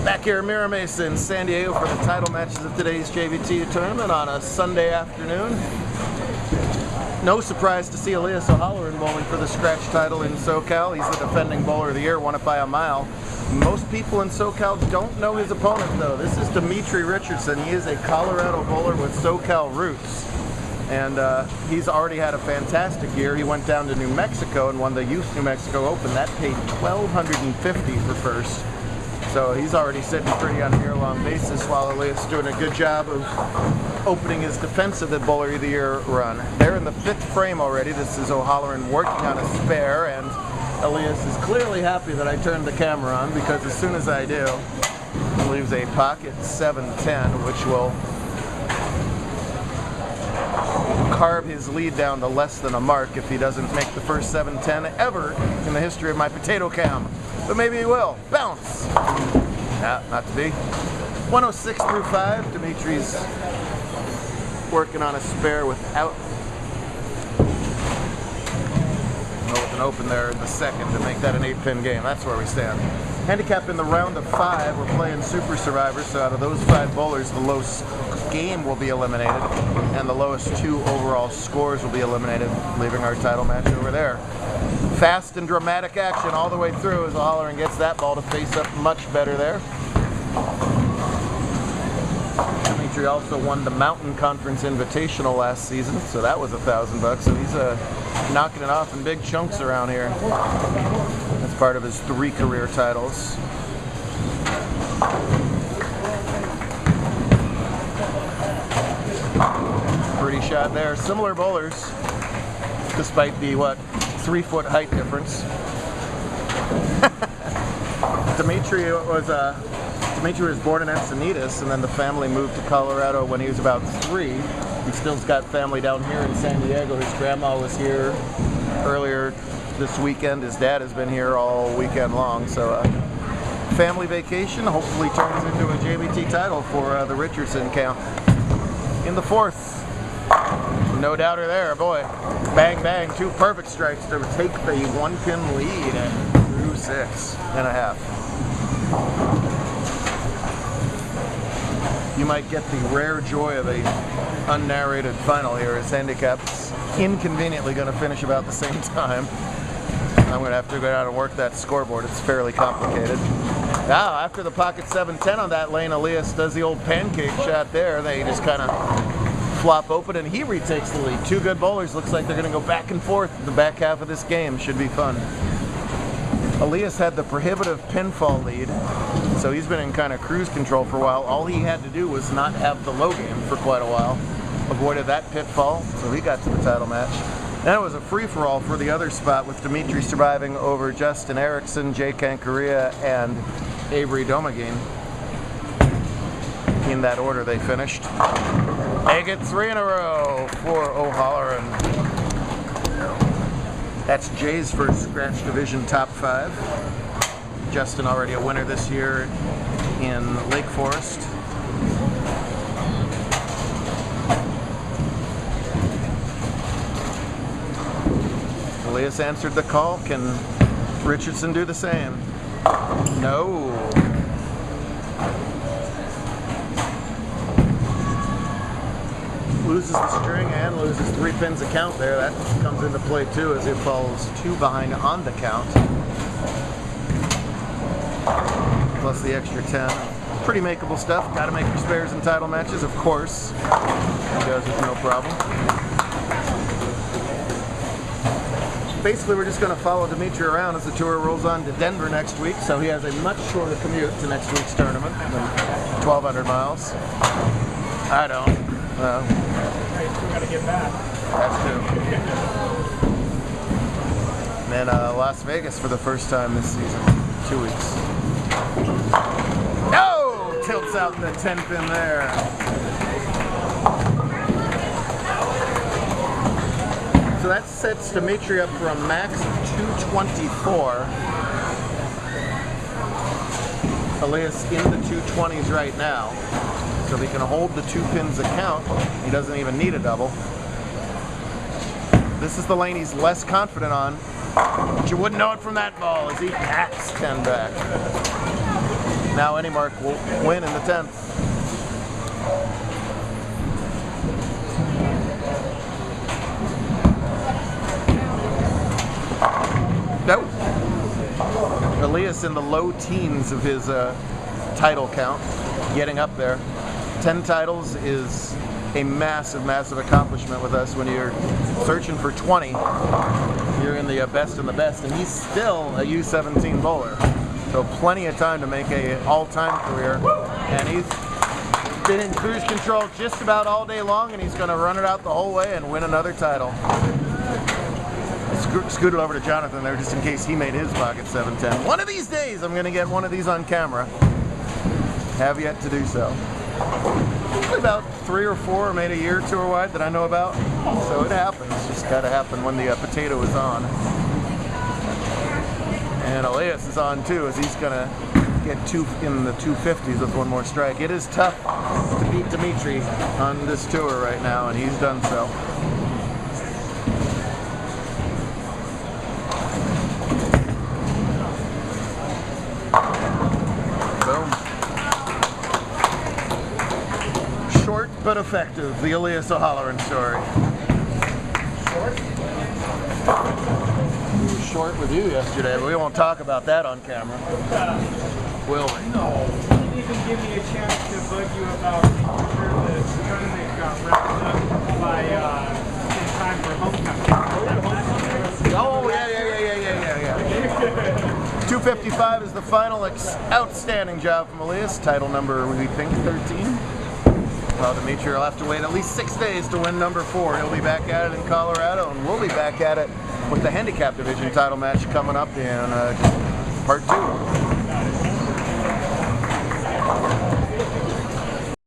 Back here in Mira Mesa in San Diego for the title matches of today's JBT tournament on a Sunday afternoon. No surprise to see Elias O'Halloran bowling for the scratch title in SoCal. He's the defending bowler of the year, won it by a mile. Most people in SoCal don't know his opponent though. This is Dimitri Richardson. He is a Colorado bowler with SoCal roots. And he's already had a fantastic year. He went down to New Mexico and won the Youth New Mexico Open. That paid $1,250 for first. So he's already sitting pretty on a year-long basis while Elias is doing a good job of opening his defensive bowler of the year run. They're in the 5th frame already. This is O'Halloran working on a spare, and Elias is clearly happy that I turned the camera on because as soon as I do, he leaves a pocket 7-10, which will carve his lead down to less than a mark if he doesn't make the first 7-10 ever in the history of my potato cam. But maybe he will. Bounce! Nah, not to be. 106 through 5. Dimitri's working on a spare without with an open there in the second to make that an 8-pin game. That's where we stand. Handicap in the round of 5. We're playing Super Survivor, so out of those 5 bowlers, the lowest game will be eliminated, and the lowest 2 overall scores will be eliminated, leaving our title match over there. Fast and dramatic action all the way through as O'Halloran gets that ball to face up much better there. Dimitri also won the Mountain Conference Invitational last season, so that was $1,000. So he's knocking it off in big chunks around here. That's part of his 3 career titles. Pretty shot there. Similar bowlers, despite the 3-foot height difference. Dimitri was born in Encinitas, and then the family moved to Colorado when he was about 3. He still's got family down here in San Diego. His grandma was here earlier this weekend. His dad has been here all weekend long. So family vacation hopefully turns into a JBT title for the Richardson count. In the 4th, no doubter there, boy. Bang, bang, 2 perfect strikes to take the 1-pin lead through 6.5. You might get the rare joy of a unnarrated final here as handicap's inconveniently going to finish about the same time. I'm going to have to go down and work that scoreboard. It's fairly complicated. Now, after the pocket 7-10 on that lane, Elias does the old pancake shot there. They just kind of flop open, and he retakes the lead. 2 good bowlers. Looks like they're going to go back and forth in the back half of this game. Should be fun. Elias had the prohibitive pinfall lead, so he's been in kind of cruise control for a while. All he had to do was not have the low game for quite a while. Avoided that pitfall, so he got to the title match. Then it was a free-for-all for the other spot, with Dimitri surviving over Justin Erickson, Jay Cancaria, and Avery Domagin. In that order they finished. They get 3 in a row for O'Halloran. That's Jay's first scratch division top 5. Justin already a winner this year in Lake Forest. Elias answered the call. Can Richardson do the same? No. Loses the string and loses 3 pins a count there. That comes into play too as he falls 2 behind on the count. Plus the extra 10. Pretty makeable stuff. Got to make your spares in title matches, of course. He does with no problem. Basically, we're just going to follow Dimitri around as the tour rolls on to Denver next week, so he has a much shorter commute to next week's tournament than 1,200 miles. I don't. Hey, you still got to get back. That's true. And then Las Vegas for the first time this season. 2 weeks. No! Tilts out the 10-pin there. So that sets Dimitri up for a max of 224. Elias in the 220s right now. So if he can hold the 2 pins account, he doesn't even need a double. This is the lane he's less confident on, but you wouldn't know it from that ball as he hacks 10 back. Now any mark will win in the 10th. Nope. Elias in the low teens of his title count, getting up there. 10 titles is a massive, massive accomplishment with us. When you're searching for 20, you're in the best and the best, and he's still a U17 bowler. So plenty of time to make a all-time career, and he's been in cruise control just about all day long, and he's going to run it out the whole way and win another title. Scooted over to Jonathan there just in case he made his pocket 710. One of these days I'm going to get one of these on camera. Have yet to do so. Usually about 3 or 4 are made a year tour wide that I know about. So it happens. Just got to happen when the potato is on. And Elias is on too, as he's going to get in the 250s with one more strike. It is tough to beat Dimitri on this tour right now, and he's done so. Short but effective, the Elias O'Halloran story. Short? We were short with you yesterday, but we won't talk about that on camera. Will we? No. You didn't even give me a chance to bug you about making sure the tournament got wrapped up by in time for homecoming. Oh, yeah. 255 is the final outstanding job from Elias. Title number, we think, 13. Well, Dimitri will have to wait at least 6 days to win number 4. He'll be back at it in Colorado, and we'll be back at it with the handicap division title match coming up in part 2.